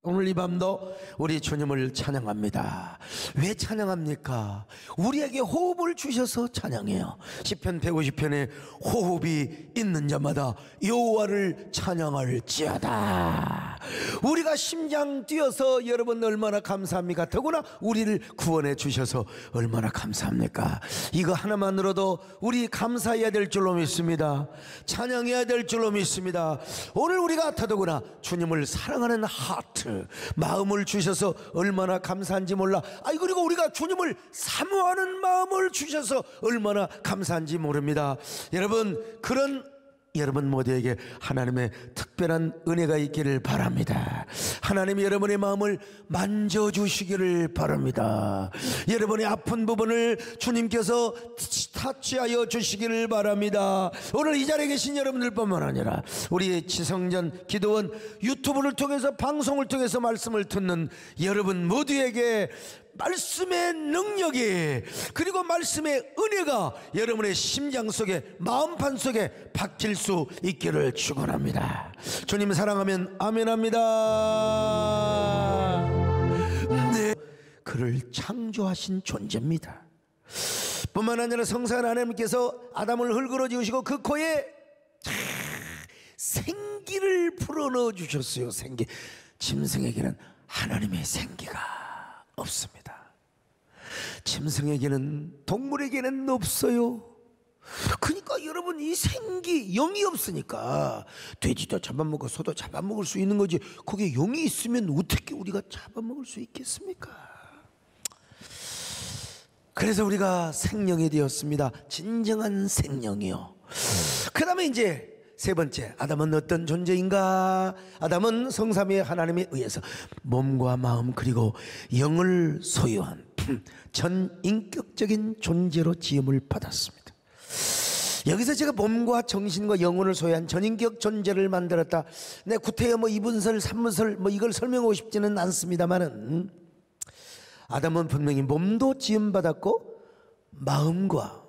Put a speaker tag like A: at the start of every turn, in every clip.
A: 오늘 이 밤도 우리 주님을 찬양합니다. 왜 찬양합니까? 우리에게 호흡을 주셔서 찬양해요. 시편 150편에 호흡이 있는 자마다 여호와를 찬양할지어다. 우리가 심장 뛰어서 여러분 얼마나 감사합니까? 더구나 우리를 구원해 주셔서 얼마나 감사합니까? 이거 하나만으로도 우리 감사해야 될 줄로 믿습니다. 찬양해야 될 줄로 믿습니다. 오늘 우리가 더더구나 주님을 사랑하는 하트, 마음을 주셔서 얼마나 감사한지 몰라. 그리고 우리가 주님을 사모하는 마음을 주셔서 얼마나 감사한지 모릅니다. 여러분, 그런 여러분 모두에게 하나님의 특별한 은혜가 있기를 바랍니다. 하나님이 여러분의 마음을 만져주시기를 바랍니다. 여러분의 아픈 부분을 주님께서 타치하여 주시기를 바랍니다. 오늘 이 자리에 계신 여러분들뿐만 아니라 우리 지성전 기도원 유튜브를 통해서 방송을 통해서 말씀을 듣는 여러분 모두에게 말씀의 능력이, 그리고 말씀의 은혜가 여러분의 심장 속에, 마음판 속에 박힐 수 있기를 축원합니다. 주님 사랑하면 아멘합니다. 네, 그를 창조하신 존재입니다. 뿐만 아니라 성삼위 하나님께서 아담을 흙으로 지으시고 그 코에 생기를 불어넣어 주셨어요. 생기. 짐승에게는 하나님의 생기가 없습니다. 짐승에게는, 동물에게는 없어요. 그러니까 여러분, 이 생기, 영이 없으니까 돼지도 잡아먹고 소도 잡아먹을 수 있는 거지, 거기에 영이 있으면 어떻게 우리가 잡아먹을 수 있겠습니까? 그래서 우리가 생명이 되었습니다. 진정한 생명이요. 그 다음에 이제 세 번째, 아담은 어떤 존재인가? 아담은 성삼위 하나님에 의해서 몸과 마음 그리고 영을 소유한 전인격적인 존재로 지음을 받았습니다. 여기서 제가 몸과 정신과 영혼을 소유한 전인격 존재를 만들었다, 네, 구태여 이분설 3분설 이걸 설명하고 싶지는 않습니다만은, 아담은 분명히 몸도 지음 받았고 마음과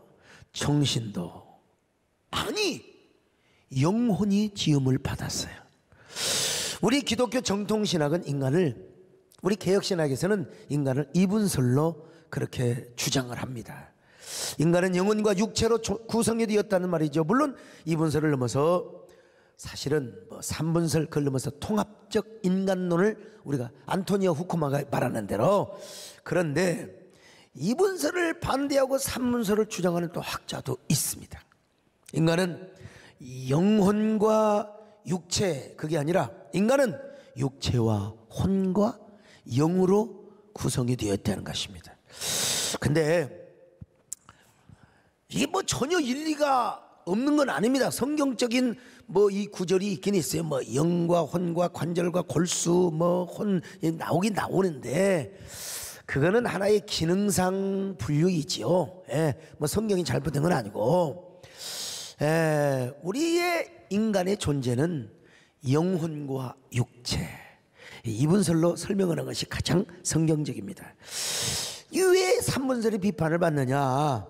A: 정신도, 영혼이 지음을 받았어요. 우리 기독교 정통신학은 인간을, 우리 개혁신학에서는 인간을 이분설로 그렇게 주장을 합니다. 인간은 영혼과 육체로 구성이 되었다는 말이죠. 물론 이분설을 넘어서 사실은 3분설, 그걸 넘어서 통합적 인간론을 우리가 안토니오 후쿠마가 말하는 대로, 그런데 이분설을 반대하고 3분설을 주장하는 또 학자도 있습니다. 인간은 영혼과 육체, 그게 아니라 인간은 육체와 혼과 영으로 구성이 되었다는 것입니다. 근데 이게 전혀 일리가 없는 건 아닙니다. 성경적인 이 구절이 있긴 있어요. 영과 혼과 관절과 골수 혼 나오긴 나오는데, 그거는 하나의 기능상 분류이지요. 성경이 잘못된 건 아니고, 우리의 인간의 존재는 영혼과 육체, 이분설로 설명하는 것이 가장 성경적입니다. 왜 3분설의 비판을 받느냐?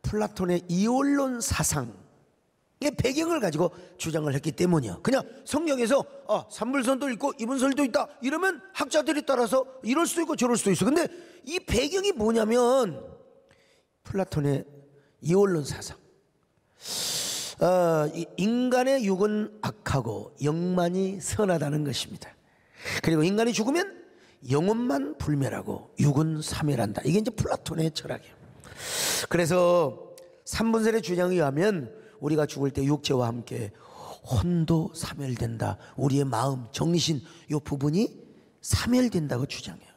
A: 플라톤의 이원론 사상의 배경을 가지고 주장을 했기 때문이요. 그냥 성경에서 3분설도 있고 이분설도 있다 이러면 학자들이 따라서 이럴 수도 있고 저럴 수도 있어. 근데 이 배경이 뭐냐면 플라톤의 이원론 사상. 인간의 육은 악하고 영만이 선하다는 것입니다. 그리고 인간이 죽으면 영혼만 불멸하고 육은 사멸한다. 이게 이제 플라톤의 철학이에요. 그래서 3분설의 주장에 의하면 우리가 죽을 때 육체와 함께 혼도 사멸된다. 우리의 마음, 정신 이 부분이 사멸된다고 주장해요.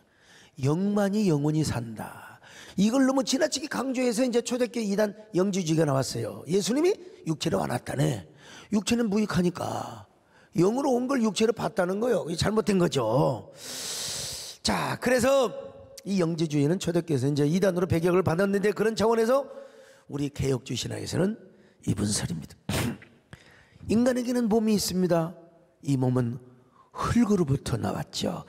A: 영만이 영원히 산다. 이걸 너무 지나치게 강조해서 이제 초대교회 이단 영지주의가 나왔어요. 예수님이 육체로 안 왔다네. 육체는 무익하니까 영으로 온 걸 육체로 봤다는 거예요. 잘못된 거죠. 자, 그래서 이 영지주의는 초대교회에서 이제 이단으로 배격을 받았는데, 그런 차원에서 우리 개혁주의 신학에서는 이분설입니다. 인간에게는 몸이 있습니다. 이 몸은 흙으로부터 나왔죠.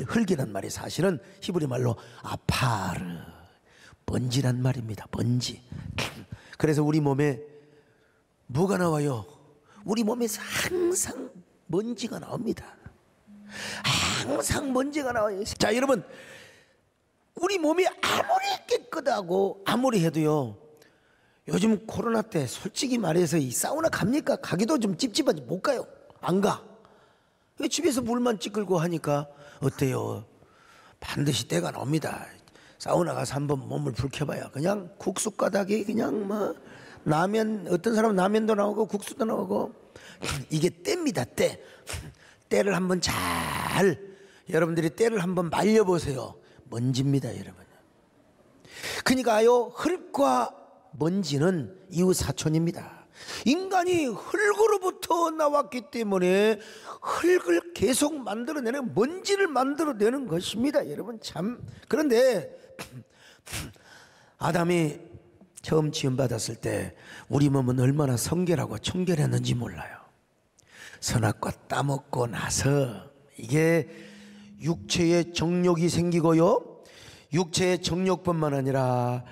A: 흙이란 말이 사실은 히브리 말로 아파르, 먼지란 말입니다. 먼지. 그래서 우리 몸에 뭐가 나와요? 우리 몸에서 항상 먼지가 나옵니다. 항상 먼지가 나와요. 자, 여러분, 우리 몸이 아무리 깨끗하고 아무리 해도요, 요즘 코로나 때 솔직히 말해서 이 사우나 갑니까? 가기도 좀 찝찝하지 못 가요. 안 가. 집에서 물만 찌끌고 하니까 어때요? 반드시 때가 나옵니다. 사우나 가서 한번 몸을 불켜봐야 그냥 국수 가닥이 그냥 뭐 라면, 어떤 사람은 라면도 나오고 국수도 나오고, 이게 때입니다. 때를 한번 잘, 여러분들이 때를 한번 말려보세요. 먼지입니다, 여러분. 그러니까요, 흙과 먼지는 이웃 사촌입니다. 인간이 흙으로부터 나왔기 때문에 흙을 계속 만들어내는, 먼지를 만들어내는 것입니다, 여러분. 참. 그런데 아담이 처음 지음받았을 때 우리 몸은 얼마나 성결하고 청결했는지 몰라요. 선악과 따먹고 나서 이게 육체의 정욕이 생기고요, 육체의 정욕뿐만 아니라,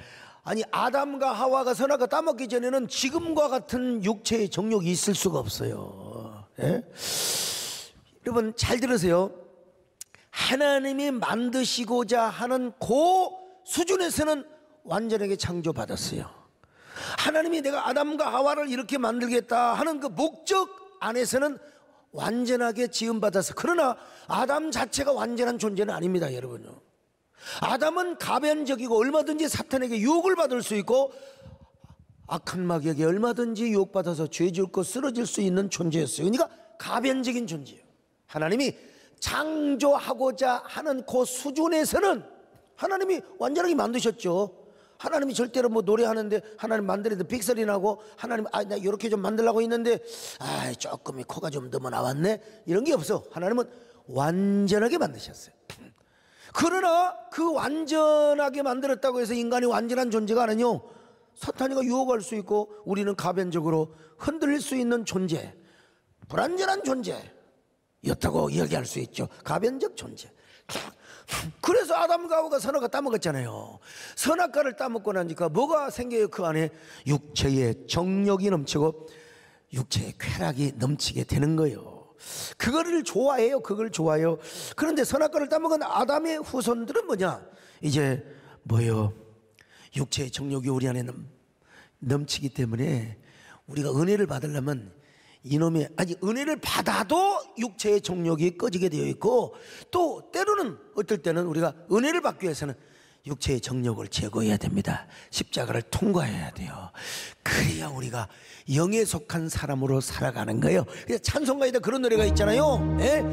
A: 아니 아담과 하와가 선악과 따먹기 전에는 지금과 같은 육체의 정욕이 있을 수가 없어요. 예? 여러분 잘 들으세요. 하나님이 만드시고자 하는 그 수준에서는 완전하게 창조받았어요. 하나님이 내가 아담과 하와를 이렇게 만들겠다 하는 그 목적 안에서는 완전하게 지음받았어. 그러나 아담 자체가 완전한 존재는 아닙니다, 여러분요. 아담은 가변적이고 얼마든지 사탄에게 유혹을 받을 수 있고 악한 마귀에게 얼마든지 유혹받아서 죄 짓고 쓰러질 수 있는 존재였어요. 그러니까 가변적인 존재예요. 하나님이 창조하고자 하는 그 수준에서는 하나님이 완전하게 만드셨죠. 하나님이 절대로 뭐 노래하는데 하나님 만드는데 빅소리 나고, 하나님 나 이렇게 좀 만들려고 했는데 조금 코가 좀 너무 나왔네, 이런 게 없어. 하나님은 완전하게 만드셨어요. 그러나 그 완전하게 만들었다고 해서 인간이 완전한 존재가 아니요, 사탄이가 유혹할 수 있고 우리는 가변적으로 흔들릴 수 있는 존재, 불완전한 존재였다고 이야기할 수 있죠. 가변적 존재. 그래서 아담과 하와가 선악과 따먹었잖아요. 선악과를 따먹고 나니까 뭐가 생겨요? 그 안에 육체의 정욕이 넘치고 육체의 쾌락이 넘치게 되는 거예요. 그거를 좋아해요. 그걸 좋아해요. 그런데 선악과를 따먹은 아담의 후손들은 뭐냐? 이제 뭐요? 육체의 정욕이 우리 안에 넘치기 때문에 우리가 은혜를 받으려면 이놈의, 아니 은혜를 받아도 육체의 정욕이 꺼지게 되어 있고, 또 때로는 어떨 때는 우리가 은혜를 받기 위해서는 육체의 정욕을 제거해야 됩니다. 십자가를 통과해야 돼요. 그래야 우리가 영에 속한 사람으로 살아가는 거예요. 그래서 찬송가에다 그런 노래가 있잖아요. 예?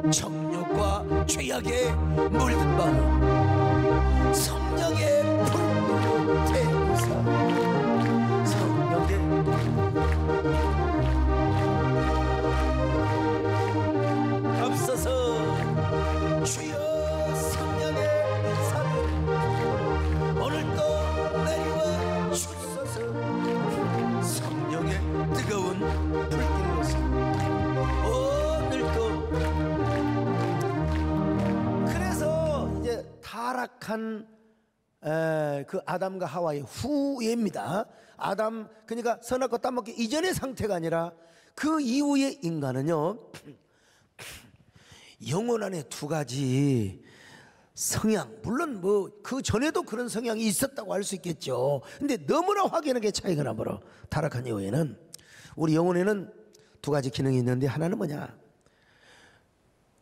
A: 정욕과 죄악에 물든 마음 성령의 불로 태우사, 성령의 앞서서 주여 성령의 사랑 오늘도 내리와 주소서, 성령의 뜨거운 불길로서 오늘도. 그래서 이제 타락한 그 아담과 하와의 후예입니다. 아담, 그러니까 선악과 따먹기 이전의 상태가 아니라 그 이후의 인간은요, 영혼 안에 두 가지 성향, 물론 뭐 그 전에도 그런 성향이 있었다고 할 수 있겠죠. 근데 너무나 확연하게 차이가 나버려. 타락한 이후에는 우리 영혼에는 두 가지 기능이 있는데, 하나는 뭐냐?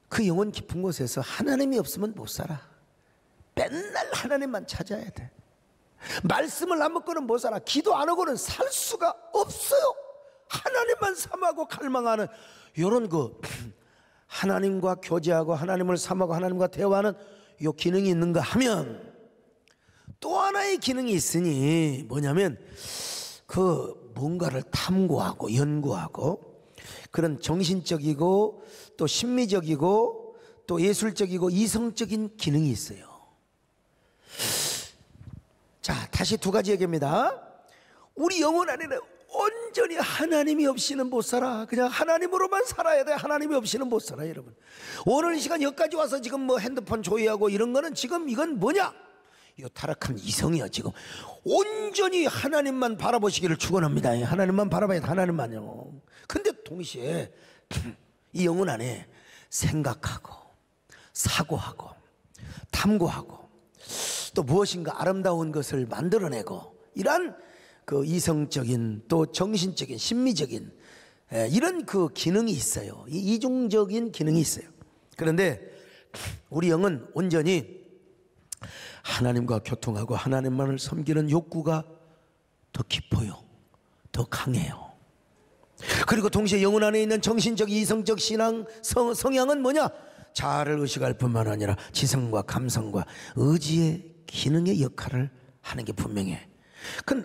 A: 그 영혼 깊은 곳에서 하나님이 없으면 못 살아. 맨날 하나님만 찾아야 돼. 말씀을 안 먹고는 못 살아. 기도 안 하고는 살 수가 없어요. 하나님만 삼하고 갈망하는 이런 그 하나님과 교제하고 하나님을 삼하고 하나님과 대화하는 이 기능이 있는가 하면, 또 하나의 기능이 있으니 뭐냐면 그 뭔가를 탐구하고 연구하고 그런 정신적이고 또 심미적이고 또 예술적이고 이성적인 기능이 있어요. 자, 다시 두 가지 얘기입니다. 우리 영혼 안에는 온전히 하나님이 없이는 못 살아. 그냥 하나님으로만 살아야 돼. 하나님이 없이는 못 살아, 여러분. 오늘 이 시간 여기까지 와서 지금 뭐 핸드폰 조회하고 이런 거는 지금 이건 뭐냐? 이 타락한 이성이야. 지금 온전히 하나님만 바라보시기를 축원합니다. 하나님만 바라봐야 돼. 하나님만요. 근데 동시에 이 영혼 안에 생각하고 사고하고 탐구하고 또 무엇인가 아름다운 것을 만들어내고 이러한 그 이성적인 또 정신적인 심미적인 이런 그 기능이 있어요. 이중적인 기능이 있어요. 그런데 우리 영은 온전히 하나님과 교통하고 하나님만을 섬기는 욕구가 더 깊어요. 더 강해요. 그리고 동시에 영혼 안에 있는 정신적 이성적 신앙 성향은 뭐냐? 자아를 의식할 뿐만 아니라 지성과 감성과 의지의 기능의 역할을 하는 게 분명해. 그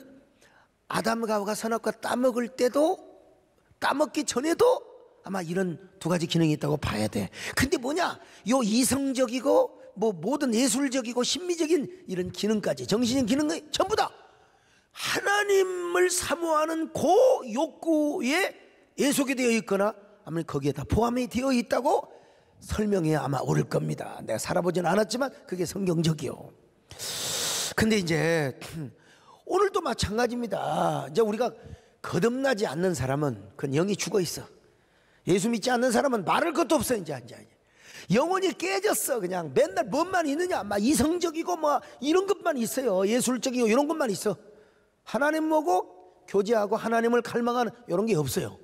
A: 아담과 하와가 선악과 따먹을 때도 따먹기 전에도 아마 이런 두 가지 기능이 있다고 봐야 돼. 근데 뭐냐? 요 이성적이고 뭐 모든 예술적이고 심미적인 이런 기능까지 정신적 기능이 전부 다 하나님을 사모하는 그 욕구에 예속이 되어 있거나 아마 거기에 다 포함이 되어 있다고 설명해야 아마 옳을 겁니다. 내가 살아보지는 않았지만 그게 성경적이요. 근데 이제 오늘도 마찬가지입니다. 이제 우리가 거듭나지 않는 사람은 그 영이 죽어 있어. 예수 믿지 않는 사람은 말할 것도 없어. 이제 영혼이 깨졌어. 그냥 맨날 뭔만 있느냐? 막 이성적이고 뭐 이런 것만 있어요. 예술적이고 이런 것만 있어. 하나님 보고 교제하고 하나님을 갈망하는 이런 게 없어요.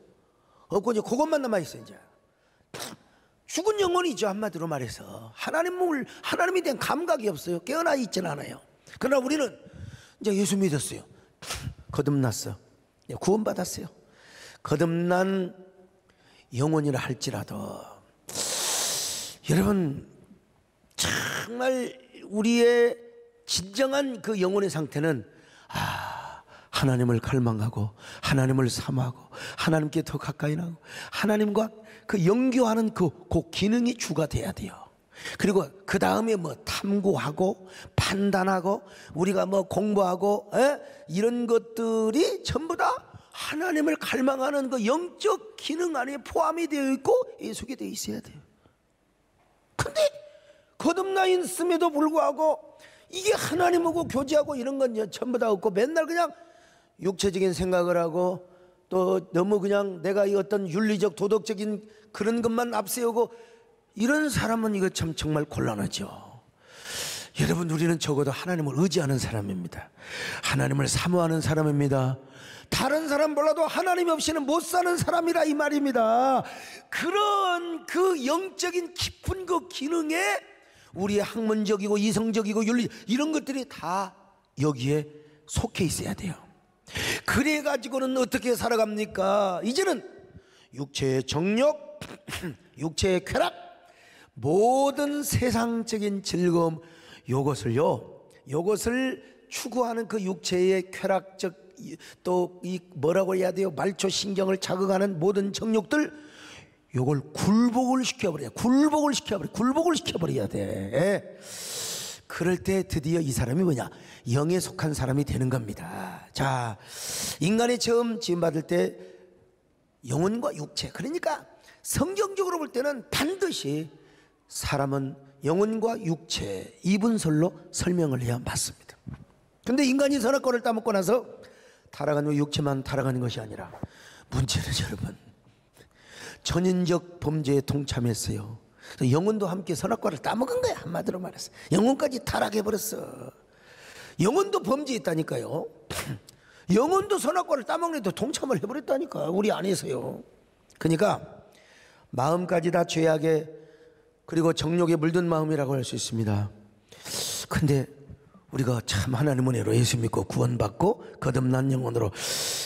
A: 없고 이제 그것만 남아 있어. 이제 죽은 영혼이죠. 한마디로 말해서 하나님에 대한 감각이 없어요. 깨어나 있지는 않아요. 그러나 우리는 이제 예수 믿었어요. 거듭났어. 구원받았어요. 거듭난 영혼이라 할지라도 여러분 정말 우리의 진정한 그 영혼의 상태는 하나님을 갈망하고 하나님을 사모하고 하나님께 더 가까이 나고 하나님과 그 연교하는 그 기능이 주가 돼야 돼요. 그리고 그 다음에 뭐 탐구하고 판단하고 우리가 뭐 공부하고 이런 것들이 전부 다 하나님을 갈망하는 그 영적 기능 안에 포함이 되어 있고 예속이 되어 있어야 돼요. 근데 거듭나 있음에도 불구하고 이게 하나님하고 교제하고 이런 건 전부 다 없고 맨날 그냥 육체적인 생각을 하고 또 너무 그냥 내가 이 어떤 윤리적 도덕적인 그런 것만 앞세우고 이런 사람은 이거 참 정말 곤란하죠. 여러분 우리는 적어도 하나님을 의지하는 사람입니다. 하나님을 사모하는 사람입니다. 다른 사람 몰라도 하나님 없이는 못 사는 사람이라 이 말입니다. 그런 그 영적인 깊은 그 기능에 우리의 학문적이고 이성적이고 윤리 이런 것들이 다 여기에 속해 있어야 돼요. 그래 가지고는 어떻게 살아갑니까? 이제는 육체의 정욕, 육체의 쾌락, 모든 세상적인 즐거움 요것을 추구하는 그 육체의 쾌락적 또 이 뭐라고 해야 돼요? 말초 신경을 자극하는 모든 정욕들 요걸 굴복을 시켜버려야 돼. 그럴 때 드디어 이 사람이 뭐냐? 영에 속한 사람이 되는 겁니다. 자, 인간이 처음 지음받을 때 영혼과 육체, 그러니까 성경적으로 볼 때는 반드시 사람은 영혼과 육체 이분설로 설명을 해야 맞습니다. 근데 인간이 선악과를 따먹고 나서 타락한 후 육체만 타락하는 것이 아니라 문제는 여러분 전인적 범죄에 동참했어요. 영혼도 함께 선악과를 따먹은 거야. 한마디로 말해서 영혼까지 타락해버렸어. 영혼도 범죄했다니까요. 영혼도 선악과를 따먹는데도 동참을 해버렸다니까. 우리 안에서요. 그러니까 마음까지 다 죄악에 그리고 정욕에 물든 마음이라고 할 수 있습니다. 근데 우리가 참 하나님 은혜로 예수 믿고 구원받고 거듭난 영혼으로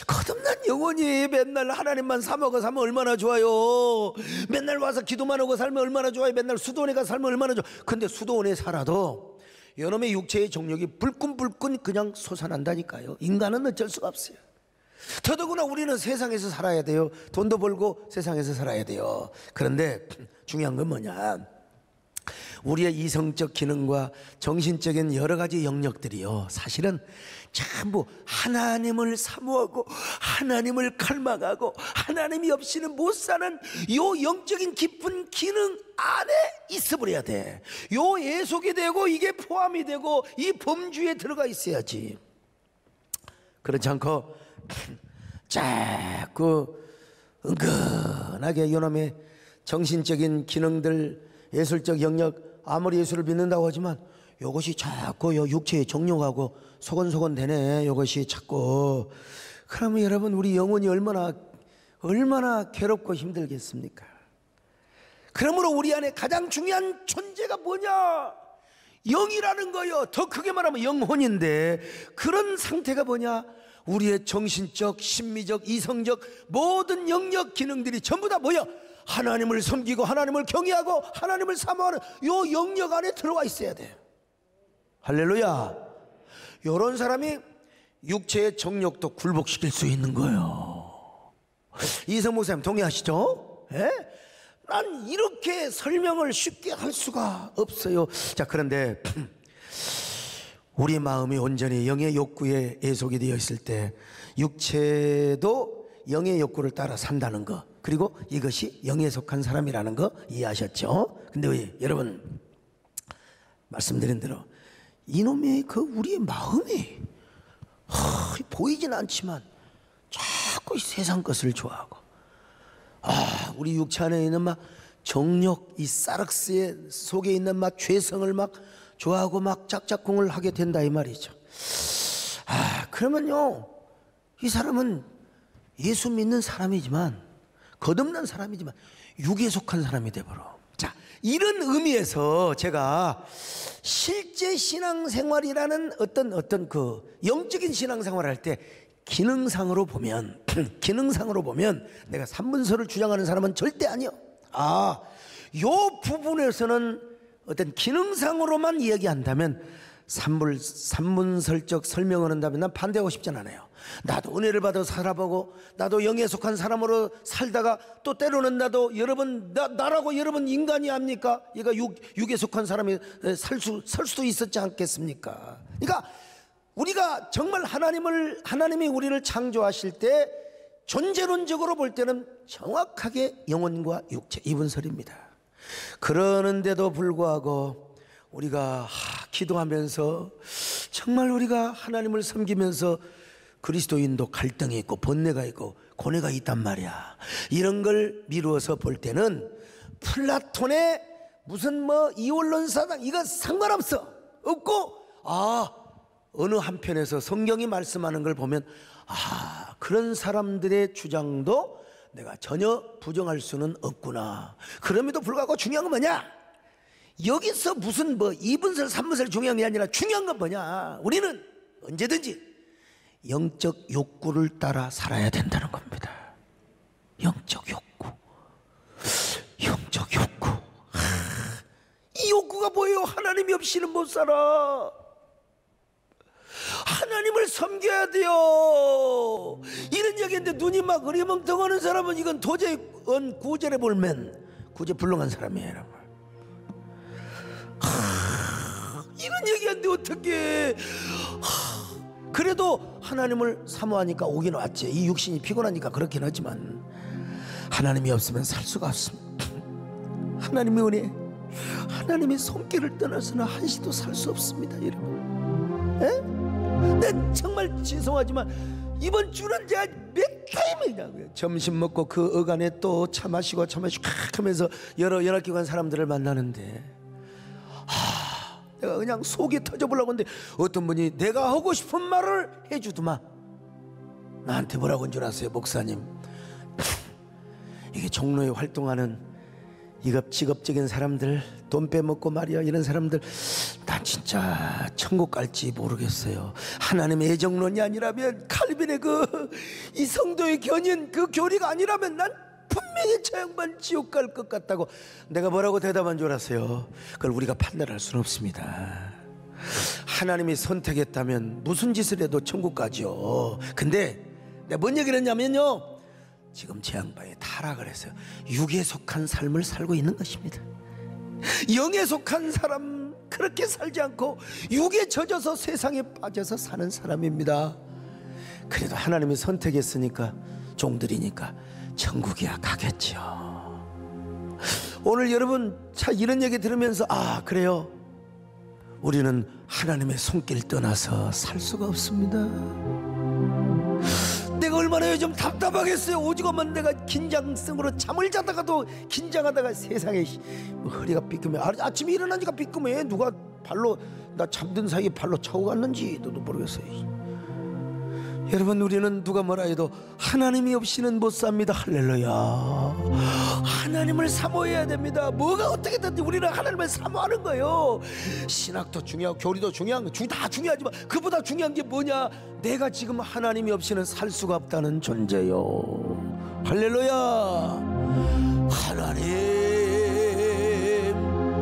A: 거듭난 영혼이 맨날 하나님만 사모하고 살면 얼마나 좋아요. 맨날 와서 기도만 하고 살면 얼마나 좋아요. 맨날 수도원에 가서 살면 얼마나 좋아. 근데 수도원에 살아도 여놈의 육체의 정욕이 불끈불끈 그냥 솟아난다니까요. 인간은 어쩔 수가 없어요. 더더구나 우리는 세상에서 살아야 돼요. 돈도 벌고 세상에서 살아야 돼요. 그런데 중요한 건 뭐냐? 우리의 이성적 기능과 정신적인 여러 가지 영역들이요 사실은 전부 하나님을 사모하고 하나님을 갈망하고 하나님이 없이는 못 사는 요 영적인 깊은 기능 안에 있어버려야 돼. 요 예속이 되고 이게 포함이 되고 이 범주에 들어가 있어야지. 그렇지 않고 자꾸 은근하게 요놈의 정신적인 기능들 예술적 영역 아무리 예수를 믿는다고 하지만 이것이 자꾸 육체의 정욕하고 소곤소곤 되네. 이것이 자꾸. 그러면 여러분 우리 영혼이 얼마나 괴롭고 힘들겠습니까? 그러므로 우리 안에 가장 중요한 존재가 뭐냐? 영이라는 거요. 더 크게 말하면 영혼인데, 그런 상태가 뭐냐? 우리의 정신적, 심미적, 이성적 모든 영역 기능들이 전부 다 뭐야? 하나님을 섬기고 하나님을 경외하고 하나님을 사모하는 요 영역 안에 들어와 있어야 돼요. 할렐루야. 요런 사람이 육체의 정욕도 굴복시킬 수 있는 거예요. 이성 목사님 동의하시죠? 예? 난 이렇게 설명을 쉽게 할 수가 없어요. 자, 그런데 우리 마음이 온전히 영의 욕구에 애속이 되어 있을 때 육체도 영의 욕구를 따라 산다는 거, 그리고 이것이 영에 속한 사람이라는 거 이해하셨죠? 근데 왜 여러분 말씀드린 대로 이놈의 우리의 마음이 보이진 않지만 자꾸 이 세상 것을 좋아하고, 우리 육체 안에 있는 막 정욕, 이 사륵스의 속에 있는 막 죄성을 막 좋아하고 막 짝짝꿍을 하게 된다 이 말이죠. 그러면요, 이 사람은 예수 믿는 사람이지만, 거듭난 사람이지만 육에 속한 사람이 되버려. 자, 이런 의미에서 제가 실제 신앙생활이라는 어떤 그 영적인 신앙생활을 할 때 기능상으로 보면 내가 산문서를 주장하는 사람은 절대 아니요. 요 부분에서는 어떤 기능상으로만 이야기한다면, 산문설적 설명을 한다면 난 반대하고 싶진 않아요. 나도 은혜를 받아 살아보고 나도 영에 속한 사람으로 살다가 또 때로는 나도 나라고 여러분 인간이 압니까? 얘가 육에 속한 사람이 살 수도 있었지 않겠습니까? 그러니까 우리가 정말 하나님이 우리를 창조하실 때 존재론적으로 볼 때는 정확하게 영혼과 육체 이분설입니다. 그러는데도 불구하고 우리가 기도하면서 정말 우리가 하나님을 섬기면서 그리스도인도 갈등이 있고 번뇌가 있고 고뇌가 있단 말이야. 이런 걸 미루어서 볼 때는 플라톤의 무슨 이원론사상 이거 없고, 어느 한편에서 성경이 말씀하는 걸 보면 그런 사람들의 주장도 내가 전혀 부정할 수는 없구나. 그럼에도 불구하고 중요한 건 뭐냐? 여기서 무슨 이분설 삼분설 중요한 게 아니라 중요한 건 뭐냐? 우리는 언제든지 영적 욕구를 따라 살아야 된다는 겁니다. 영적 욕구. 이 욕구가 뭐예요? 하나님이 없이는 못 살아. 하나님을 섬겨야 돼요. 이런 얘기인데 눈이 막 으리멍텅하는 사람은 이건 도저히 구절에 볼면 구제 불능한 사람이에요, 여러분. 이런 얘기하는데 어떻게? 그래도 하나님을 사모하니까 오긴 왔지. 이 육신이 피곤하니까 그렇긴 하지만 하나님이 없으면 살 수가 없습니다. 하나님의 은혜, 하나님의 손길을 떠나서는 한시도 살 수 없습니다, 여러분. 네, 정말 죄송하지만 이번 주는 제가 몇 타임이냐고요. 점심 먹고 그 어간에 또 차 마시고 하면서 여러 연합기관 사람들을 만나는데 내가 그냥 속이 터져보려고 했는데 어떤 분이 내가 하고 싶은 말을 해주더만. 나한테 뭐라고 한 줄 아세요, 목사님? 이게 종로에 활동하는 직업적인 사람들, 돈 빼먹고 말이야, 이런 사람들, 난 진짜 천국 갈지 모르겠어요. 하나님의 애정론이 아니라면, 칼빈의 이 성도의 견인 그 교리가 아니라면 난 분명히 저 양반 지옥 갈 것 같다고. 내가 뭐라고 대답한 줄 아세요? 그걸 우리가 판단할 수는 없습니다. 하나님이 선택했다면 무슨 짓을 해도 천국 가죠. 근데 내가 뭔 얘기를 했냐면요, 지금 제 양반이 타락을 해서 육에 속한 삶을 살고 있는 것입니다. 영에 속한 사람 그렇게 살지 않고 육에 젖어서 세상에 빠져서 사는 사람입니다. 그래도 하나님이 선택했으니까, 종들이니까 천국이야 가겠죠. 오늘 여러분 이런 얘기 들으면서 그래요, 우리는 하나님의 손길 떠나서 살 수가 없습니다. 내가 얼마나 요즘 답답하겠어요. 오죽하면 내가 긴장성으로 잠을 자다가도 긴장하다가 세상에 허리가 삐끔해. 아침에 일어나니까 삐끔해. 누가 발로 나 잠든 사이에 발로 차고 갔는지도 모르겠어요. 여러분, 우리는 누가 뭐라 해도 하나님이 없이는 못 삽니다. 할렐루야. 하나님을 사모해야 됩니다. 뭐가 어떻게든 우리는 하나님을 사모하는 거예요. 신학도 중요하고 교리도 중요한 거 다 중요하지만 그보다 중요한 게 뭐냐? 내가 지금 하나님이 없이는 살 수가 없다는 존재요. 할렐루야. 하나님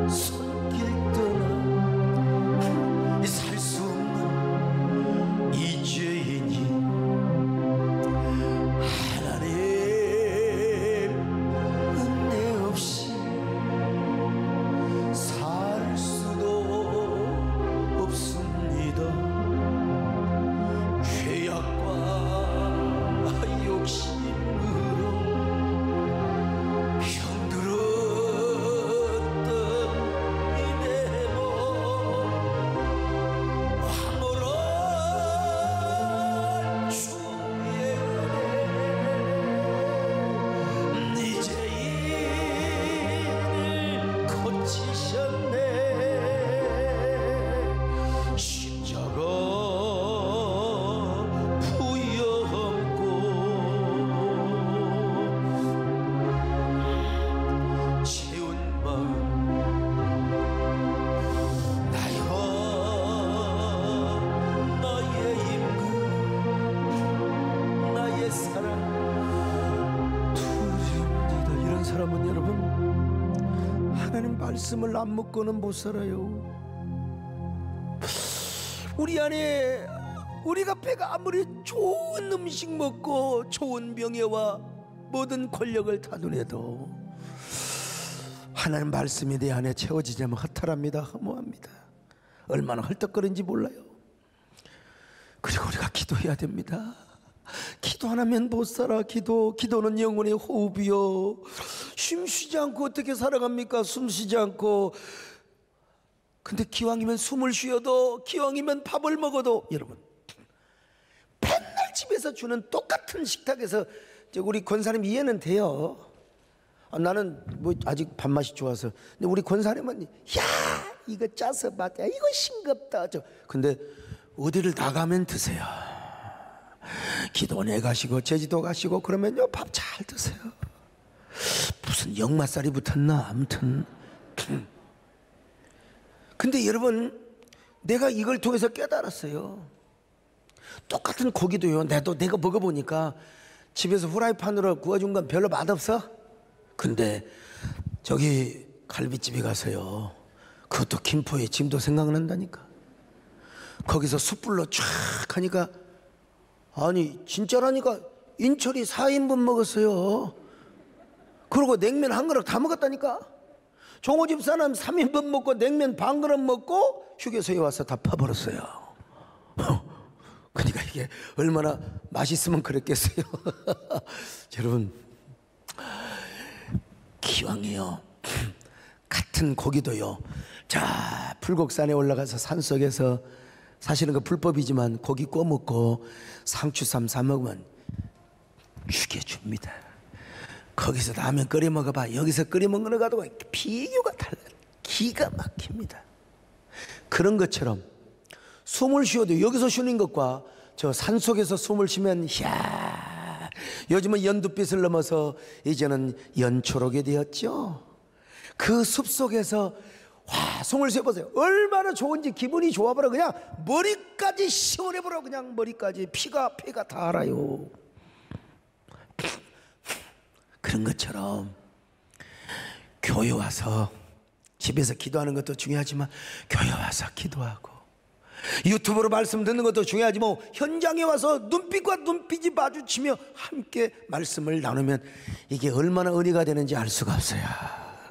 A: 손길 떠나 살 수 없는 이 죄인이 하나님 은혜 없이 살 수도 없습니다. 죄악과 욕심으로 병들었던 이 내 몸 황홀한 주의 은혜 네 죄인을 고치셨네. 십자가 부여함고 채운 마음 나와 나의 임금 나의 사랑 두렵니다. 이런 사람은 여러분 하나님 말씀을 안 먹고는 못 살아요. 우리 안에 우리가 배가 아무리 좋은 음식 먹고 좋은 명예와 모든 권력을 다 누려도 하나님 말씀이 내 안에 채워지지 않으면 허탈합니다. 허무합니다. 얼마나 헐떡거리는지 몰라요. 그리고 우리가 기도해야 됩니다. 기도 안 하면 못 살아. 기도는 영혼의 호흡이요. 숨 쉬지 않고 어떻게 살아갑니까? 숨 쉬지 않고. 근데 기왕이면 숨을 쉬어도, 기왕이면 밥을 먹어도, 여러분 맨날 집에서 주는 똑같은 식탁에서 우리 권사님 이해는 돼요. 나는 뭐 아직 밥맛이 좋아서. 근데 우리 권사님은 야 이거 짜서 맛, 야 이거 싱겁다. 근데 어디를 나가면 드세요. 기도원에 가시고 제주도 가시고 그러면요 밥 잘 드세요. 무슨 역맛살이 붙었나 아무튼. 근데 여러분, 내가 이걸 통해서 깨달았어요. 똑같은 고기도요, 내가 먹어보니까 집에서 후라이팬으로 구워준 건 별로 맛없어. 근데 저기 갈비집에 가서요, 그것도 김포에 지금도 생각난다니까. 거기서 숯불로 쫙 하니까, 아니 진짜라니까, 인철이 4인분 먹었어요. 그리고 냉면 한 그릇 다 먹었다니까. 종호집 사람 3인분 먹고 냉면 반 그릇 먹고 휴게소에 와서 다 퍼버렸어요. 그러니까 이게 얼마나 맛있으면 그랬겠어요. 여러분, 기왕이요 같은 고기도요, 자 불곡산에 올라가서 산속에서, 사실은 그 불법이지만 고기 구워 먹고 상추쌈 사 먹으면 죽여줍니다. 거기서 라면 끓여 먹어봐. 여기서 끓여 먹는 거하고 비교가 달라요. 기가 막힙니다. 그런 것처럼 숨을 쉬어도 여기서 쉬는 것과 저 산속에서 숨을 쉬면, 이야, 요즘은 연두빛을 넘어서 이제는 연초록이 되었죠. 그 숲속에서 와, 숨을 쉬어보세요. 얼마나 좋은지. 기분이 좋아버려. 그냥 머리까지 시원해버려. 그냥 머리까지 피가 다 알아요. 그런 것처럼 교회 와서, 집에서 기도하는 것도 중요하지만 교회 와서 기도하고, 유튜브로 말씀 듣는 것도 중요하지만 현장에 와서 눈빛과 눈빛이 마주치며 함께 말씀을 나누면 이게 얼마나 은혜가 되는지 알 수가 없어요.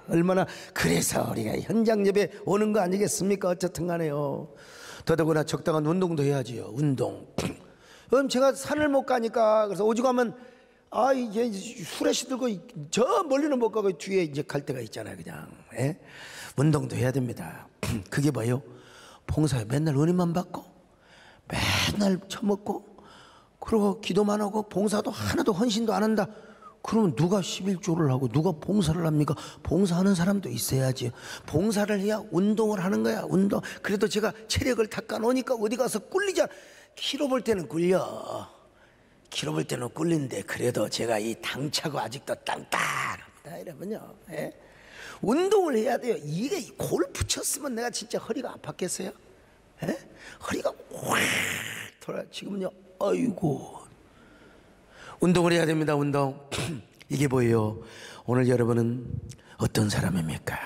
A: 얼마나. 그래서 우리가 현장 예배 오는 거 아니겠습니까? 어쨌든 간에요. 더더구나 적당한 운동도 해야지요. 운동. 그럼 제가 산을 못 가니까, 그래서 오죽하면 이제 후레쉬 들고 저 멀리는 못 가고 뒤에 이제 갈 때가 있잖아요. 그냥 운동도 해야 됩니다. 그게 뭐예요? 봉사에 맨날 은혜만 받고 맨날 처먹고 그리고 기도만 하고 봉사도 하나도 헌신도 안 한다. 그러면 누가 11조를 하고 누가 봉사를 합니까? 봉사하는 사람도 있어야지. 봉사를 해야 운동을 하는 거야. 운동. 그래도 제가 체력을 닦아 놓으니까 어디 가서 꿀리자. 키로 볼 때는 꿀려. 키로 볼 때는 꿀린데 그래도 제가 이 당차고 아직도 땅땅합니다. 이러면요. 예? 운동을 해야 돼요. 이게 골프 쳤으면 내가 진짜 허리가 아팠겠어요? 예? 허리가 확 돌아. 지금은요. 아이고. 운동을 해야 됩니다. 운동. 이게 뭐예요? 오늘 여러분은 어떤 사람입니까?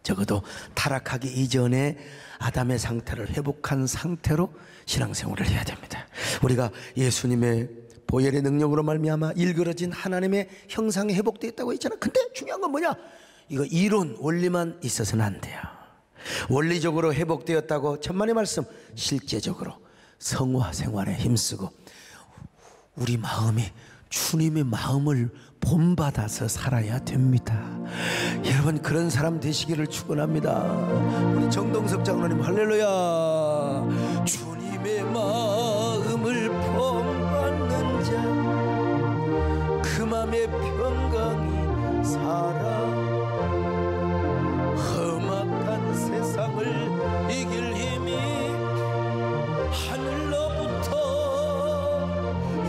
A: 적어도 타락하기 이전에 아담의 상태를 회복한 상태로 신앙생활을 해야 됩니다. 우리가 예수님의 보혈의 능력으로 말미암아 일그러진 하나님의 형상이 회복되었다고 했잖아요. 근데 중요한 건 뭐냐? 이거 이론, 원리만 있어서는 안 돼요. 원리적으로 회복되었다고 천만의 말씀, 실제적으로 성화 생활에 힘쓰고 우리 마음이 주님의 마음을 본받아서 살아야 됩니다. 여러분 그런 사람 되시기를 축원합니다. 우리 정동석 장로님 할렐루야. 주님의 마음을 본받는 자 그 맘의 평강이 살아 험악한 세상을 이길 힘이 하늘로부터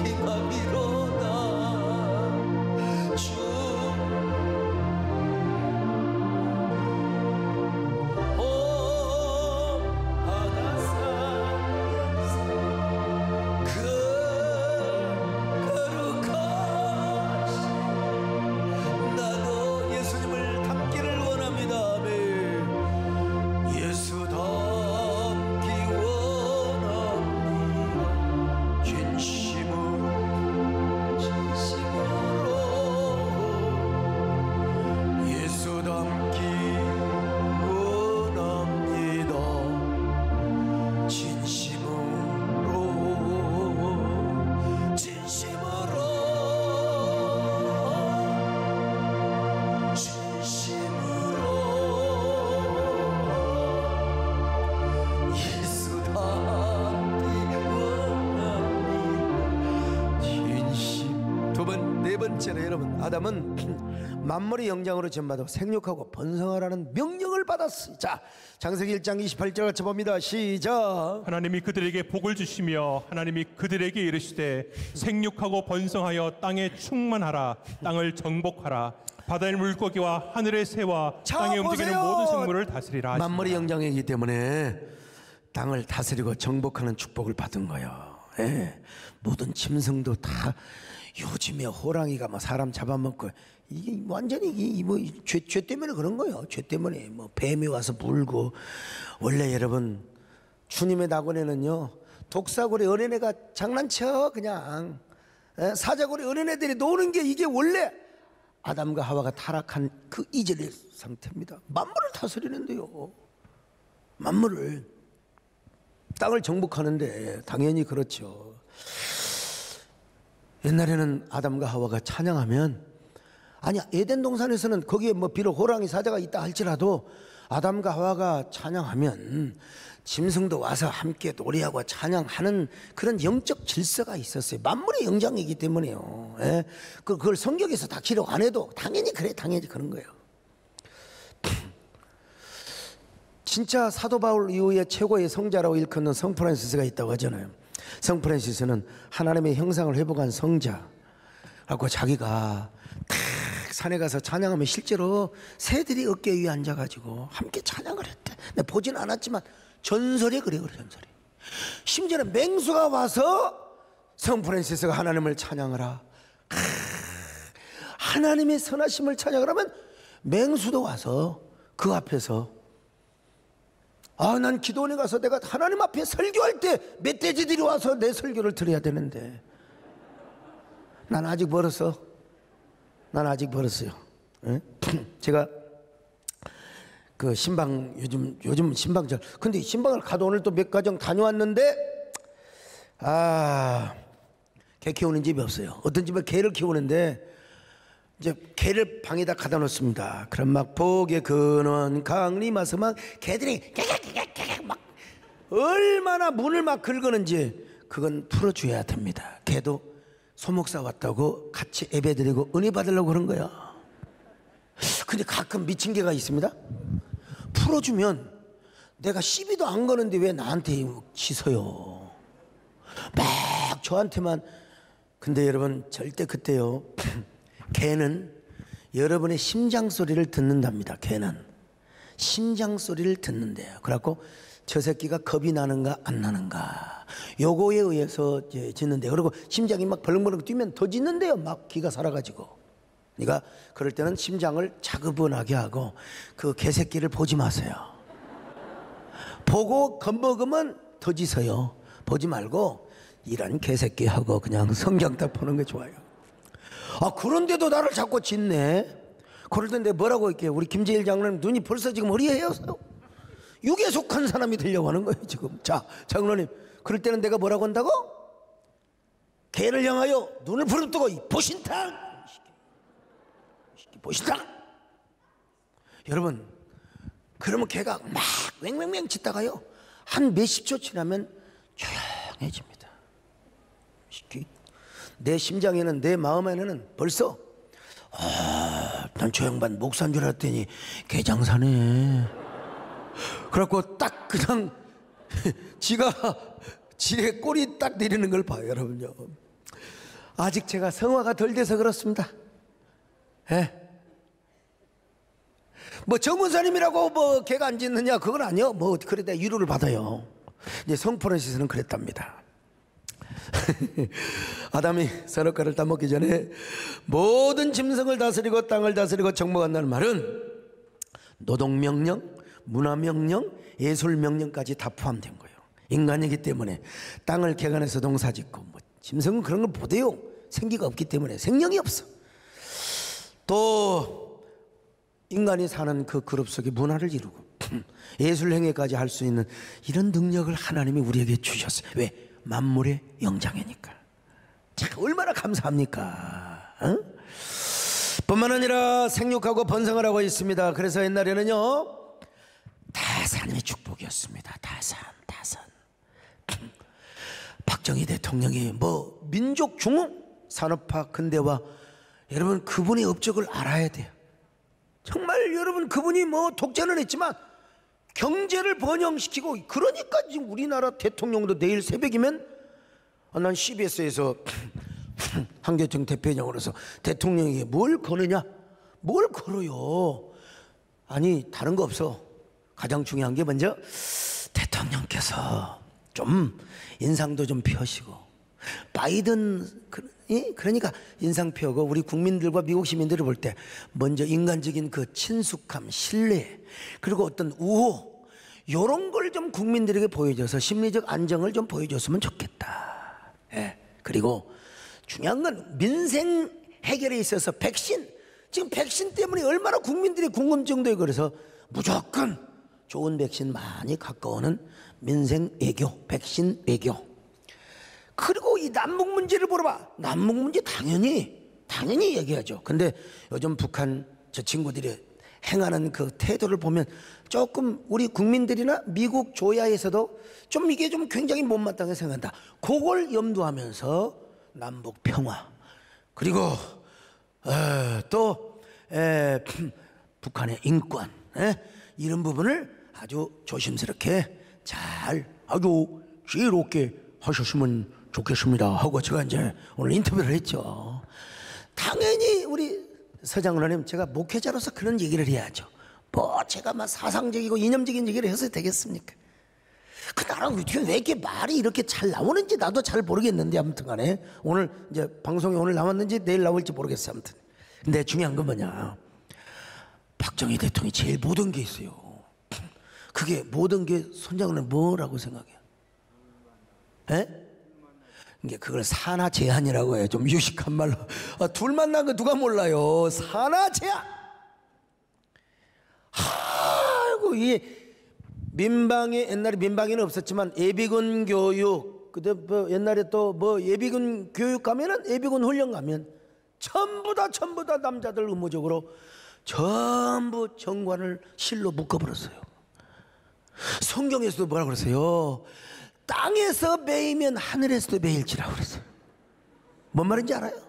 A: 임함이로다. 주 나도 예수님을 닮기를 원합니다. 아멘. 예수 닮기 원합니다. 진심으로 예수 닮기 원합니다. 진심으로 예수 닮기 원합니다. 진심. 네 번째로 여러분 아담은 만물의 영장으로 전받아 생육하고 번성하라는 명령을 받았어요. 자, 창세기 1장 28절 같이 봅니다. 시작.
B: 하나님이 그들에게 복을 주시며 하나님이 그들에게 이르시되 생육하고 번성하여 땅에 충만하라. 땅을 정복하라. 바다의 물고기와 하늘의 새와
A: 자,
B: 땅에 움직이는
A: 보세요.
B: 모든 생물을 다스리라 하십니다.
A: 만물의 영장이기 때문에 땅을 다스리고 정복하는 축복을 받은 거예요. 예. 모든 짐승도 다 요즘에 호랑이가 뭐 사람 잡아먹고 이게 완전히 죄 때문에 그런 거예요. 죄 때문에 뭐 뱀이 와서 물고. 원래 여러분 주님의 낙원에는요 독사고리 어린애가 장난쳐 그냥 사자고리 어린애들이 노는 게 이게 원래 아담과 하와가 타락한 그 이전의 상태입니다. 만물을 다스리는데요. 만물을 땅을 정복하는데 당연히 그렇죠. 옛날에는 아담과 하와가 찬양하면 아니 에덴 동산에서는 거기에 뭐 비록 호랑이 사자가 있다 할지라도 아담과 하와가 찬양하면 짐승도 와서 함께 노래하고 찬양하는 그런 영적 질서가 있었어요. 만물의 영장이기 때문에요. 예? 그걸 성경에서 다 기록 안 해도 당연히 그래, 당연히 그런 거예요. 진짜 사도 바울 이후에 최고의 성자라고 일컫는 성 프란시스가 있다고 하잖아요. 성 프란시스는 하나님의 형상을 회복한 성자라고 자기가 탁 산에 가서 찬양하면 실제로 새들이 어깨 위에 앉아가지고 함께 찬양을 했대. 내가 보진 않았지만 전설이 그래 전설이. 심지어는 맹수가 와서 성 프란시스가 하나님을 찬양하라. 하나님의 선하심을 찬양을 하면 맹수도 와서 그 앞에서 난 기도원에 가서 내가 하나님 앞에 설교할 때 멧돼지들이 와서 내 설교를 들어야 되는데 난 아직 멀었어. 난 아직 멀었어요. 예? 제가 그 신방 요즘 신방절 근데 신방을 가도 오늘 또 몇 가정 다녀왔는데 개 키우는 집이 없어요. 어떤 집은 개를 키우는데 이제 개를 방에다 가다 놓습니다. 그럼 막 복의 근원 강림하서 막 개들이 막 얼마나 문을 막 긁었는지 그건 풀어줘야 됩니다. 걔도 소목사 왔다고 같이 예배드리고 은혜 받으려고 그런 거야. 근데 가끔 미친 개가 있습니다. 풀어주면 내가 시비도 안 거는데 왜 나한테 치서요? 막 저한테만. 근데 여러분 절대 그때요 개는 여러분의 심장 소리를 듣는답니다. 개는 심장 소리를 듣는데요. 그래갖고 저 새끼가 겁이 나는가 안 나는가 요거에 의해서 짖는데요. 그리고 심장이 막 벌렁벌렁 뛰면 더 짖는데요. 막 기가 살아가지고. 그러니까 그럴 때는 심장을 차분하게 하고 그 개새끼를 보지 마세요. 보고 겁먹으면 더 짖어요. 보지 말고 이런 개새끼 하고 그냥 성경 딱 보는 게 좋아요. 아, 그런데도 나를 자꾸 짖네. 그럴 텐데 뭐라고 할게. 우리 김재일 장로님 눈이 벌써 지금 허리에요. 육에 속한 사람이 되려고 하는 거예요 지금. 자, 장로님, 그럴 때는 내가 뭐라고 한다고? 개를 향하여 눈을 부릅뜨고 보신탕, 보신탕. 여러분, 그러면 개가 막 맹맹맹 짖다가요 한 몇십 초 지나면 조용해집니다. 내 심장에는, 내 마음에는 벌써 난 저 양반 목사인 줄 알았더니 개장사네. 그래갖고 딱 그냥 지의 꼬리 딱 내리는 걸 봐요. 여러분요, 아직 제가 성화가 덜 돼서 그렇습니다. 예? 뭐 정문사님이라고 뭐 개가 안 짖느냐 그건 아니요. 뭐 그래도 위로를 받아요. 이제 성 프란시스는 그랬답니다. 아담이 선악과를 따먹기 전에 모든 짐승을 다스리고 땅을 다스리고 정복한다는 말은 노동명령, 문화명령, 예술명령까지 다 포함된 거예요. 인간이기 때문에 땅을 개간해서 농사짓고 뭐 짐승은 그런 걸 못해요. 생기가 없기 때문에 생명이 없어. 또 인간이 사는 그 그룹 속에 문화를 이루고 예술행위까지 할 수 있는 이런 능력을 하나님이 우리에게 주셨어요. 왜? 만물의 영장이니까. 참 얼마나 감사합니까? 어? 뿐만 아니라 생육하고 번성을 하고 있습니다. 그래서 옛날에는요 다산의 축복이었습니다. 다산. 박정희 대통령이 뭐 민족 중흥 산업화 근대화, 여러분 그분의 업적을 알아야 돼요. 정말 여러분 그분이 뭐 독재는 했지만 경제를 번영시키고, 그러니까 지금 우리나라 대통령도 내일 새벽이면 난 CBS에서 한교정 대표령으로서 대통령에게 뭘 거느냐? 뭘 걸어요? 아니 다른 거 없어. 가장 중요한 게 먼저 대통령께서 좀 인상도 좀 펴시고, 바이든 그러니까 인상 펴고 우리 국민들과 미국 시민들을 볼 때 먼저 인간적인 그 친숙함, 신뢰, 그리고 어떤 우호, 이런 걸 좀 국민들에게 보여줘서 심리적 안정을 좀 보여줬으면 좋겠다. 예. 그리고 중요한 건 민생 해결에 있어서 백신, 지금 백신 때문에 얼마나 국민들이 궁금증도 있고, 그래서 무조건 좋은 백신 많이 갖고 오는 민생 외교, 백신 외교. 그리고 이 남북 문제를 물어봐. 남북 문제 당연히 얘기하죠. 근데 요즘 북한 저 친구들이 행하는 그 태도를 보면 조금 우리 국민들이나 미국 조야에서도 좀 이게 좀 굉장히 못마땅하게 생각한다. 그걸 염두하면서 남북 평화, 그리고 또 북한의 인권, 이런 부분을 아주 조심스럽게 잘 아주 지혜롭게 하셨으면 좋겠습니다 하고 제가 이제 오늘 인터뷰를 했죠. 당연히 우리 서장로님, 제가 목회자로서 그런 얘기를 해야죠. 뭐 제가 막 사상적이고 이념적인 얘기를 해서 되겠습니까? 그 나랑 왜 이렇게 말이 이렇게 잘 나오는지 나도 잘 모르겠는데, 아무튼 간에 오늘 이제 방송이 오늘 나왔는지 내일 나올지 모르겠어요. 아무튼 근데 중요한 건 뭐냐, 박정희 대통령이 제일 모든 게 있어요. 그게 모든 게 손장로는 뭐라고 생각해요? 이게 그걸 산하 제한이라고 해요. 좀 유식한 말로. 둘 만난 거 누가 몰라요? 산하 제한. 아이고, 이게 민방위, 옛날에 민방위는 없었지만 예비군 교육, 그때 뭐 옛날에 또 뭐 예비군 교육 가면은, 예비군 훈련 가면 전부 다 남자들 의무적으로 전부 정관을 실로 묶어버렸어요. 성경에서도 뭐라 그러세요? 땅에서 매이면 하늘에서도 매일지라고 그랬어요. 뭔 말인지 알아요?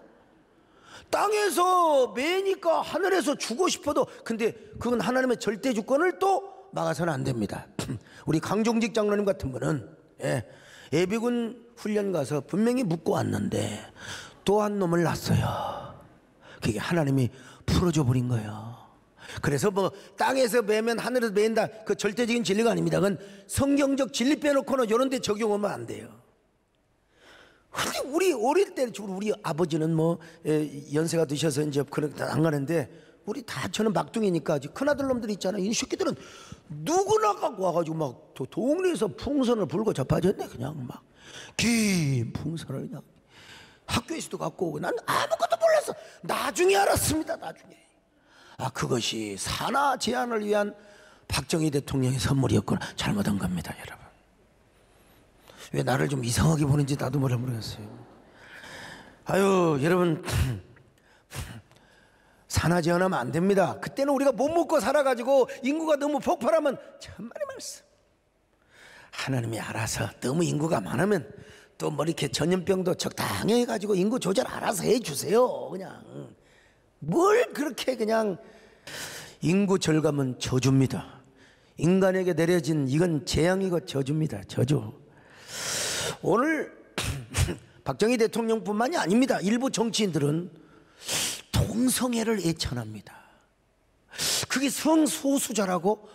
A: 땅에서 매니까 하늘에서 주고 싶어도, 근데 그건 하나님의 절대 주권을 또 막아서는 안 됩니다. 우리 강종직 장로님 같은 분은 예비군 훈련 가서 분명히 묻고 왔는데 또 한 놈을 낳았어요. 그게 하나님이 풀어줘 버린 거예요. 그래서 뭐 땅에서 매면 하늘에서 매인다, 그 절대적인 진리가 아닙니다. 그건 성경적 진리 빼놓고는 이런 데 적용하면 안 돼요. 근데 우리 어릴 때 우리 아버지는 뭐 연세가 드셔서 이제 그런 안 가는데, 우리 다 저는 막둥이니까 큰아들 놈들 있잖아요. 이 새끼들은 누구나 갖고 와가지고 막 동네에서 풍선을 불고 자빠졌네. 그냥 막 긴 풍선을 그냥 학교에서도 갖고 오고. 난 아무것도 몰랐어. 나중에 알았습니다. 나중에. 아, 그것이 산하 제한을 위한 박정희 대통령의 선물이었구나. 잘못한 겁니다, 여러분. 왜 나를 좀 이상하게 보는지 나도 모르겠어요. 아유, 여러분, 산하 제한하면 안 됩니다. 그때는 우리가 못 먹고 살아가지고 인구가 너무 폭발하면 천만의 말씀. 하나님이 알아서, 너무 인구가 많으면 또 뭐 이렇게 전염병도 적당히 해가지고 인구 조절 알아서 해주세요. 그냥 뭘 그렇게 그냥. 인구 절감은 저주입니다. 인간에게 내려진 이건 재앙이고 저주입니다. 저주. 오늘 박정희 대통령뿐만이 아닙니다. 일부 정치인들은 동성애를 애천합니다. 그게 성소수자라고?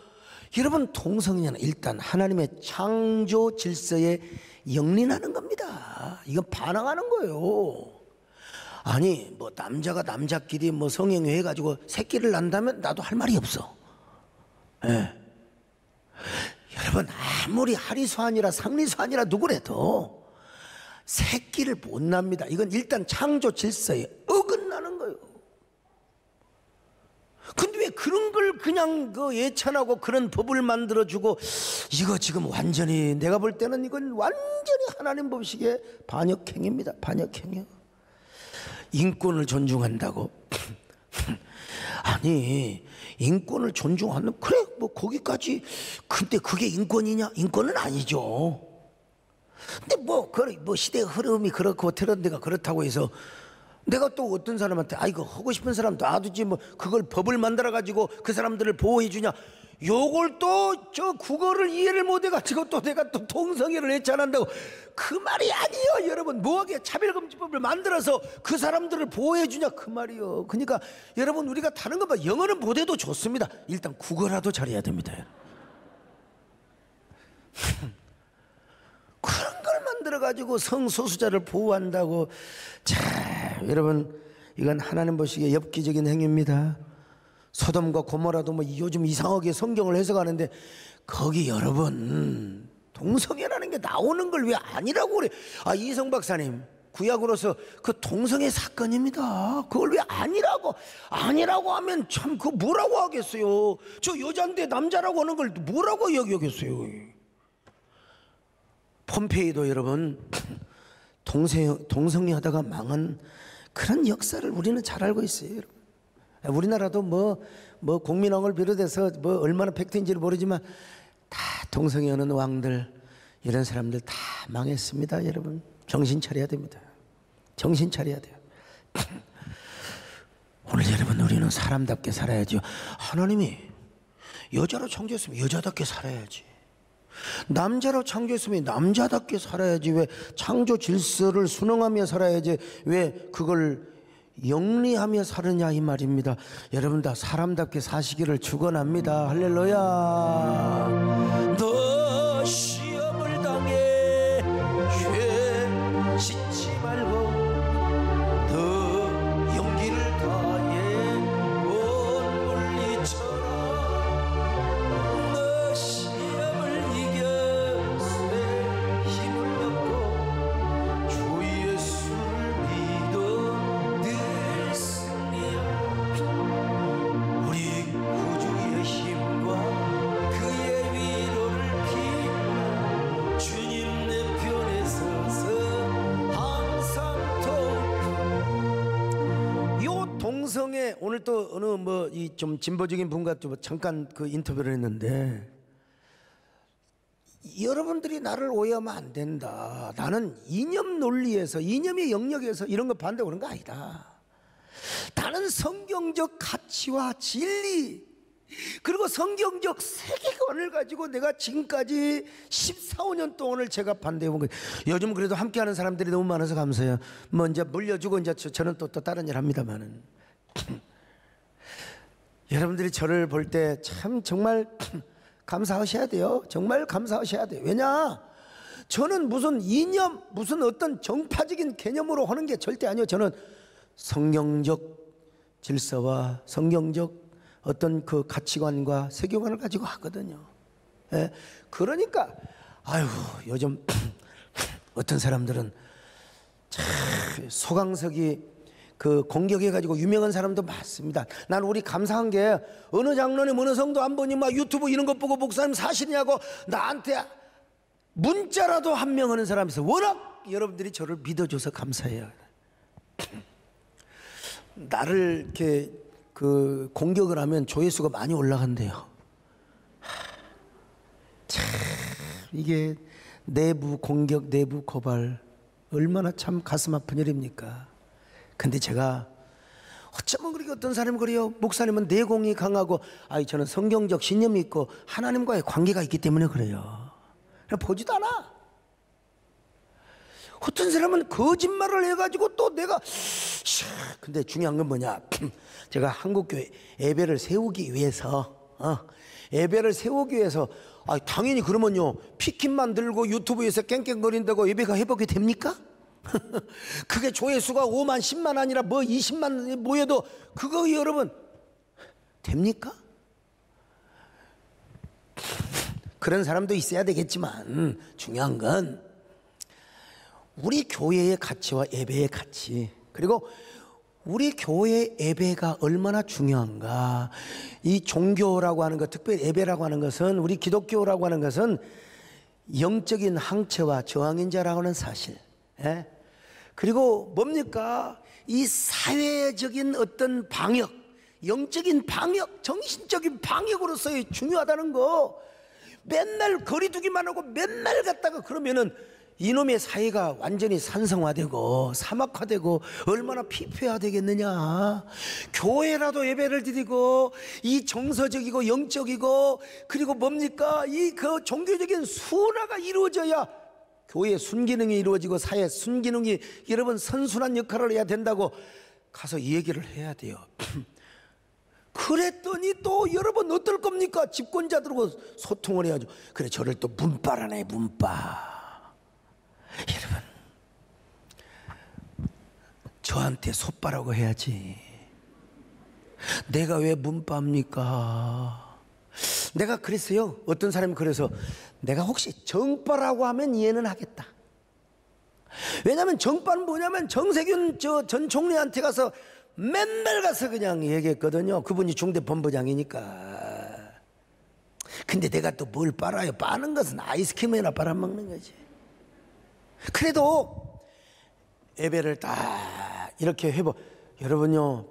A: 여러분, 동성애는 일단 하나님의 창조 질서에 영린하는 겁니다. 이건 반항하는 거예요. 아니, 뭐 남자가 남자끼리 뭐 성행위 해가지고 새끼를 낳는다면 나도 할 말이 없어. 여러분, 아무리 하리수아니라 상리수아니라 누구래도 새끼를 못 납니다. 이건 일단 창조 질서에 어긋나는 거예요. 근데 왜 그런 걸 그냥 예찬하고 그런 법을 만들어주고, 이거 지금 완전히 내가 볼 때는 이건 완전히 하나님 법식의 반역행위입니다. 반역행위. 인권을 존중한다고? 아니, 인권을 존중하는, 그래 뭐 거기까지. 근데 그게 인권이냐? 인권은 아니죠. 근데 뭐 시대의 흐름이 그렇고 그런 데가 그렇다고 해서 내가 또 어떤 사람한테 이거 하고 싶은 사람 놔두지 뭐 그걸 법을 만들어 가지고 그 사람들을 보호해 주냐? 요걸 또 저 국어를 이해를 못 해가지고 또 내가 또 동성애를 애찬한다고? 그 말이 아니에요, 여러분. 뭐하게 차별금지법을 만들어서 그 사람들을 보호해 주냐? 그 말이요. 그러니까 여러분, 우리가 다른 거 봐, 영어는 못해도 좋습니다. 일단 국어라도 잘해야 됩니다. 그런 걸 만들어가지고 성소수자를 보호한다고. 자, 여러분, 이건 하나님 보시기에 엽기적인 행위입니다. 소돔과 고모라도 뭐 요즘 이상하게 성경을 해석하는데, 거기 여러분 동성애라는 게 나오는 걸 왜 아니라고 그래? 이성 박사님, 구약으로서 그 동성애 사건입니다. 그걸 왜 아니라고 하면 참 그 뭐라고 하겠어요? 저 여잔데 남자라고 하는 걸 뭐라고 여기겠어요? 폼페이도 여러분 동성애 하다가 망한 그런 역사를 우리는 잘 알고 있어요, 여러분. 우리나라도 뭐 공민왕을 비롯해서 뭐 얼마나 팩트인지를 모르지만 다 동성애하는 왕들, 이런 사람들 다 망했습니다, 여러분. 정신 차려야 됩니다. 정신 차려야 돼요. 오늘 여러분, 우리는 사람답게 살아야죠. 하나님이 여자로 창조했으면 여자답게 살아야지. 남자로 창조했으면 남자답게 살아야지. 왜 창조 질서를 순응하며 살아야지. 왜 그걸 영리하며 사느냐, 이 말입니다. 여러분, 다 사람답게 사시기를 축원합니다. 할렐루야. 너 시험을 당해 죄 짓지 말고 더 용기를 다해 못 물리쳐라. 너 시험을 이겨 새 힘을 얻고 주 예수를 믿어 늘 승리하라. 우리 구주의 힘과 그의 위로를 빌라. 주님 내 편에 서서 항상 요 동성애, 오늘 또 어느 뭐 이 좀 진보적인 분과 좀 잠깐 그 인터뷰를 했는데, 여러분들이 나를 오해하면 안 된다. 나는 이념 논리에서, 이념의 영역에서 이런 거 반대하고 그런 거 아니다. 나는 성경적 가치와 진리, 그리고 성경적 세계관을 가지고 내가 지금까지 14, 15년 동안을 제가 반대해본 거예요. 요즘 그래도 함께하는 사람들이 너무 많아서 감사해요. 뭐 이제 물려주고 이제 저는 또 다른 일 합니다만은 여러분들이 저를 볼 때 참 정말 감사하셔야 돼요. 정말 감사하셔야 돼요. 왜냐? 저는 무슨 이념, 무슨 어떤 정파적인 개념으로 하는 게 절대 아니에요. 저는 성경적 질서와 성경적 어떤 그 가치관과 세계관을 가지고 하거든요. 예? 그러니까 아유 요즘 어떤 사람들은 참 소강석이 그 공격해가지고 유명한 사람도 많습니다. 난 우리 감사한 게 어느 장로님 어느 성도 한 번이 막 유튜브 이런 거 보고 목사님 사실이냐고 나한테 문자라도 한 명 하는 사람이 있어요. 워낙 여러분들이 저를 믿어줘서 감사해요. 나를 이렇게 그 공격을 하면 조회수가 많이 올라간대요. 참 이게 내부 공격, 내부 고발 얼마나 참 가슴 아픈 일입니까? 근데 제가 어쩌면 그렇게 어떤 사람이 그래요. 목사님은 내공이 강하고 저는 성경적 신념이 있고 하나님과의 관계가 있기 때문에 그래요. 그냥 보지도 않아. 어떤 사람은 거짓말을 해가지고 또 내가 근데 중요한 건 뭐냐, 제가 한국교회 예배를 세우기 위해서 예배를 세우기 위해서 당연히 그러면요 피켓만 들고 유튜브에서 깽깽거린다고 예배가 회복이 됩니까? 그게 조회수가 5만 10만 아니라 뭐 20만 모여도 그거 여러분 됩니까? 그런 사람도 있어야 되겠지만 중요한 건 우리 교회의 가치와 예배의 가치, 그리고 우리 교회 예배가 얼마나 중요한가. 이 종교라고 하는 것, 특별히 예배라고 하는 것은, 우리 기독교라고 하는 것은 영적인 항체와 저항인자라고 하는 사실, 예? 그리고 뭡니까? 이 사회적인 어떤 방역, 영적인 방역, 정신적인 방역으로서의 중요하다는 거 맨날 거리두기만 하고 맨날 갔다가 그러면은 이놈의 사회가 완전히 산성화되고 사막화되고 얼마나 피폐화되겠느냐. 교회라도 예배를 드리고 이 정서적이고 영적이고 그리고 뭡니까? 이 그 종교적인 순화가 이루어져야 교회의 순기능이 이루어지고 사회 순기능이 여러분 선순환 역할을 해야 된다고 가서 이 얘기를 해야 돼요. 그랬더니 또 여러분 어떨 겁니까? 집권자들하고 소통을 해야죠. 그래 저를 또 문바라네 문바. 여러분 저한테 솥바라고 해야지. 내가 왜 문바입니까? 내가 그랬어요. 어떤 사람이 그래서 내가 혹시 정바라고 하면 이해는 하겠다. 왜냐하면 정바는 뭐냐면 정세균 전 총리한테 가서 맨날 가서 그냥 얘기했거든요. 그분이 중대 본부장이니까. 근데 내가 또 뭘 빨아요? 빠는 것은 아이스크림이나 빨아먹는 거지. 그래도 예배를 딱 이렇게 해보. 여러분요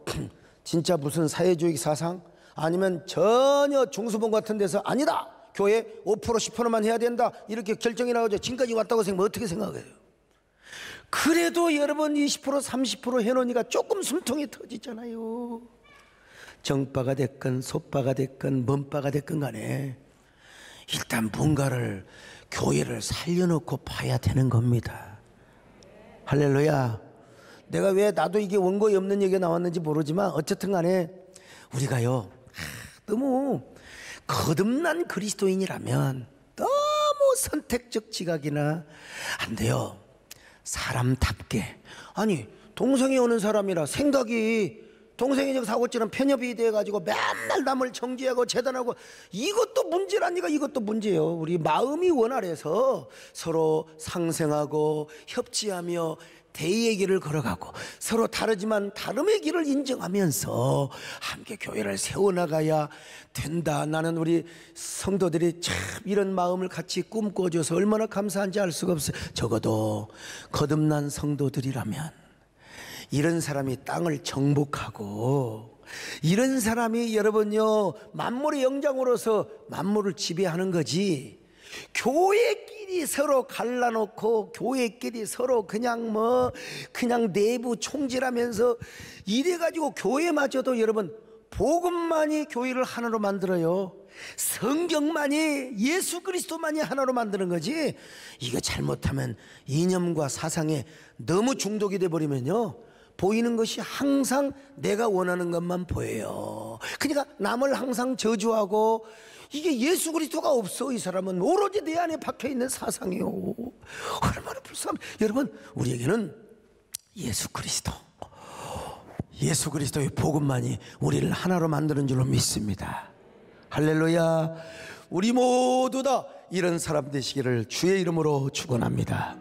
A: 진짜 무슨 사회주의 사상 아니면 전혀 중수본 같은 데서 아니다 교회 5% 10%만 해야 된다 이렇게 결정이 나오죠. 지금까지 왔다고 생각하면 어떻게 생각해요? 그래도 여러분 20% 30% 해놓으니까 조금 숨통이 터지잖아요. 정바가 됐건 솥바가 됐건 먼바가 됐건 간에 일단 뭔가를 교회를 살려놓고 봐야 되는 겁니다. 할렐루야. 내가 왜 나도 이게 원고에 없는 얘기가 나왔는지 모르지만 어쨌든 간에 우리가요 너무 거듭난 그리스도인이라면 너무 선택적 지각이나 안 돼요. 사람답게. 아니 동성이 오는 사람이라 생각이 동성애적 사고처럼 편협이 돼가지고 맨날 남을 정죄하고 재단하고 이것도 문제라니까. 이것도 문제예요. 우리 마음이 원활해서 서로 상생하고 협치하며 대의의 길을 걸어가고 서로 다르지만 다름의 길을 인정하면서 함께 교회를 세워나가야 된다. 나는 우리 성도들이 참 이런 마음을 같이 꿈꿔줘서 얼마나 감사한지 알 수가 없어요. 적어도 거듭난 성도들이라면 이런 사람이 땅을 정복하고 이런 사람이 여러분요 만물의 영장으로서 만물을 지배하는 거지. 교회끼리 서로 갈라놓고 교회끼리 서로 그냥 내부 총질하면서 이래가지고 교회마저도 여러분 복음만이 교회를 하나로 만들어요. 성경만이, 예수 그리스도만이 하나로 만드는 거지. 이거 잘못하면 이념과 사상에 너무 중독이 돼버리면요, 보이는 것이 항상 내가 원하는 것만 보여요. 그러니까 남을 항상 저주하고, 이게 예수 그리스도가 없어. 이 사람은 오로지 내 안에 박혀있는 사상이요. 얼마나 불쌍해. 여러분, 우리에게는 예수 그리스도의 복음만이 우리를 하나로 만드는 줄로 믿습니다. 할렐루야. 우리 모두 다 이런 사람 되시기를 주의 이름으로 축원합니다.